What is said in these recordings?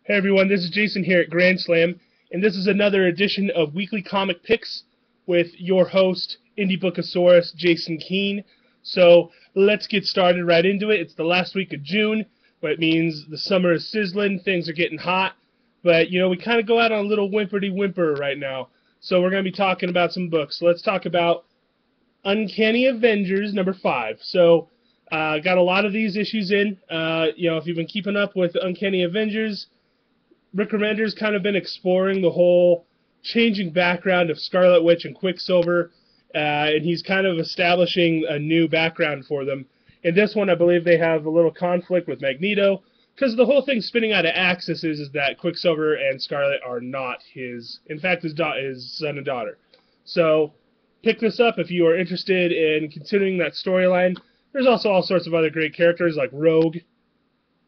Hey everyone, this is Jason here at Grand Slam, and this is another edition of Weekly Comic Picks with your host, Indie Bookosaurus, Jason Keene. So let's get started right into it. It's the last week of June, but means the summer is sizzling, things are getting hot, but we kind of go out on a little whimper right now. So we're going to be talking about some books. So let's talk about Uncanny Avengers number 5. So got a lot of these issues in. If you've been keeping up with Uncanny Avengers, Rick Remender's kind of been exploring the whole changing background of Scarlet Witch and Quicksilver, and he's kind of establishing a new background for them. In this one, I believe they have a little conflict with Magneto, because the whole thing spinning out of Axis is that Quicksilver and Scarlet are not his, in fact, his son and daughter. So pick this up if you are interested in continuing that storyline. There's also all sorts of other great characters like Rogue.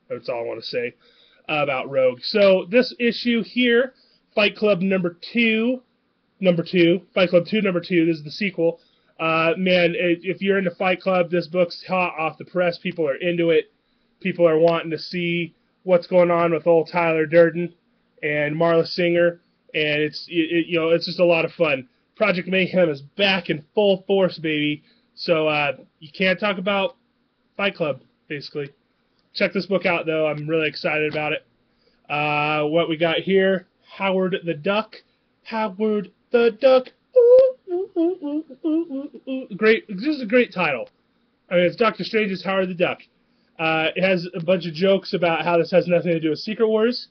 That's all I want to say about Rogue. So this issue here, Fight Club number 2, Fight Club 2 number 2, this is the sequel. If you're into Fight Club, this book's hot off the press. People are into it. People are wanting to see what's going on with old Tyler Durden and Marla Singer, and it's just a lot of fun. Project Mayhem is back in full force, baby. So you can't talk about Fight Club, basically. Check this book out, though. I'm really excited about it. What we got here, Howard the Duck. Howard the Duck. Ooh, ooh, ooh, ooh, ooh, ooh. Great. This is a great title. I mean, it's Doctor Strange's Howard the Duck. It has a bunch of jokes about how this has nothing to do with Secret Wars.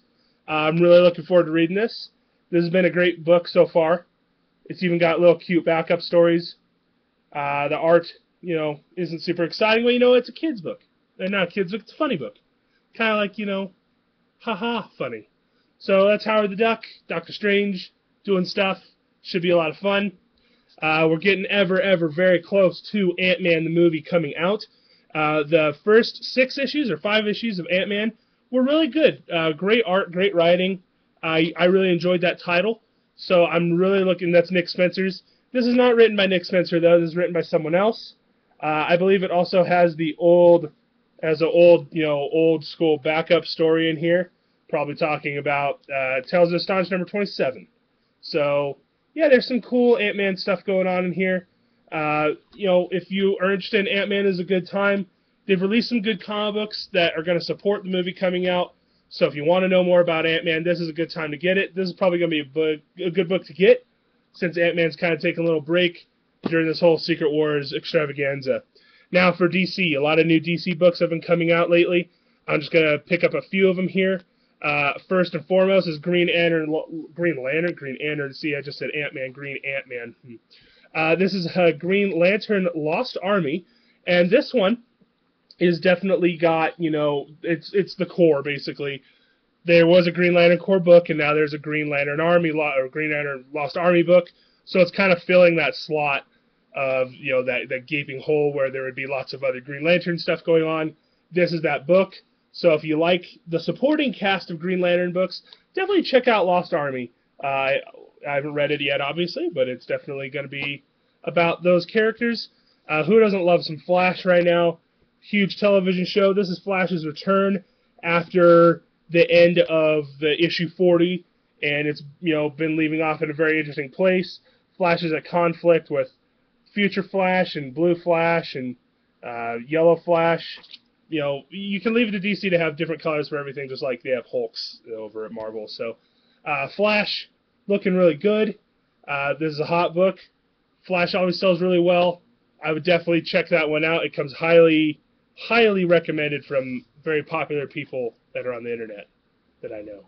I'm really looking forward to reading this. This has been a great book so far. It's even got little cute backup stories. The art, isn't super exciting, but it's a kid's book. They're not a kid's book, it's a funny book. Kind of like, haha, funny. So that's Howard the Duck, Doctor Strange, doing stuff. Should be a lot of fun. We're getting ever very close to Ant-Man the movie coming out. The first 6 issues or 5 issues of Ant-Man were really good. Great art, great writing. I really enjoyed that title. So I'm really looking, that's Nick Spencer's. This is not written by Nick Spencer, though. This is written by someone else. I believe it also has the old school backup story in here. Probably talking about Tales of Astonish number 27. So, yeah, there's some cool Ant-Man stuff going on in here. If you are interested in Ant-Man, is a good time. They've released some good comic books that are going to support the movie coming out. So if you want to know more about Ant-Man, this is a good time to get it. This is probably going to be a good book to get, since Ant-Man's kind of taking a little break during this whole Secret Wars extravaganza. Now for DC, a lot of new DC books have been coming out lately. I'm just going to pick up a few of them here. First and foremost is Green Lantern. See, I just said Ant-Man, Green Ant-Man. This is Green Lantern Lost Army, and this one is definitely got, it's the core, basically. There was a Green Lantern Corps book, and now there's a Green Lantern Army, or Green Lantern Lost Army book, so it's kind of filling that slot of, that gaping hole where there would be lots of other Green Lantern stuff going on. This is that book, so if you like the supporting cast of Green Lantern books, definitely check out Lost Army. I haven't read it yet, obviously, but it's definitely going to be about those characters. Who doesn't love some Flash right now? Huge television show. This is Flash's return after the end of the issue 40, and it's been leaving off in a very interesting place. Flash is at conflict with Future Flash and Blue Flash and Yellow Flash. You can leave it to DC to have different colors for everything, just like they have Hulks over at Marvel. So Flash looking really good. This is a hot book. Flash always sells really well. I would definitely check that one out. It comes highly recommended from very popular people that are on the internet that I know.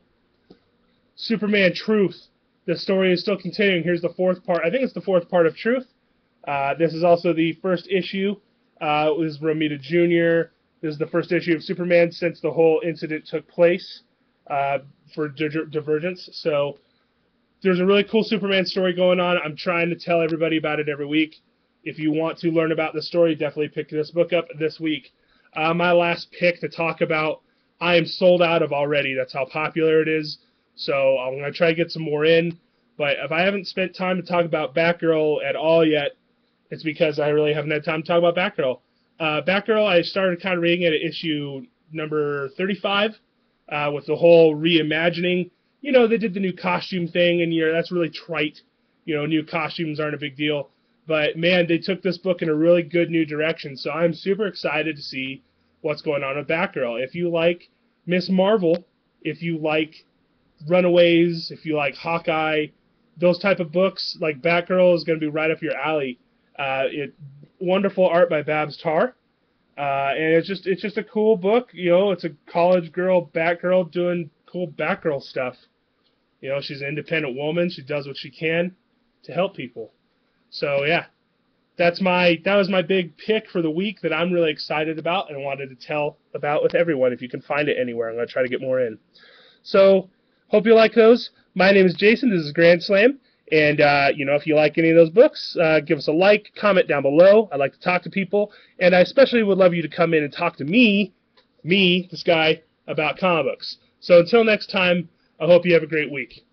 Superman Truth. The story is still continuing. Here's the 4th part. I think it's the 4th part of Truth. This is also the first issue. It was Romita Jr. This is the first issue of Superman since the whole incident took place for Divergence. So there's a really cool Superman story going on. I'm trying to tell everybody about it every week. If you want to learn about the story, definitely pick this book up this week. My last pick to talk about, I am sold out of already. That's how popular it is. So I'm going to try to get some more in. But if I haven't spent time to talk about Batgirl at all yet, it's because I really haven't had time to talk about Batgirl. Batgirl, I started kind of reading it at issue number 35. with the whole reimagining. You know, they did the new costume thing, and that's really trite. You know, new costumes aren't a big deal. But, man, they took this book in a really good new direction, so I'm super excited to see what's going on with Batgirl. If you like Miss Marvel, if you like Runaways, if you like Hawkeye, those type of books, like Batgirl is going to be right up your alley. Wonderful art by Babs Tarr, and it's just a cool book. You know, it's a college girl, Batgirl, doing cool Batgirl stuff. You know, she's an independent woman. She does what she can to help people. So yeah, that was my big pick for the week that I'm really excited about and wanted to tell about with everyone. If you can find it anywhere, I'm going to try to get more in. So hope you like those. My name is Jason. This is Grand Slam. And, you know, if you like any of those books, give us a like, comment down below. I like to talk to people. And I especially would love you to come in and talk to me, this guy, about comic books. So until next time, I hope you have a great week.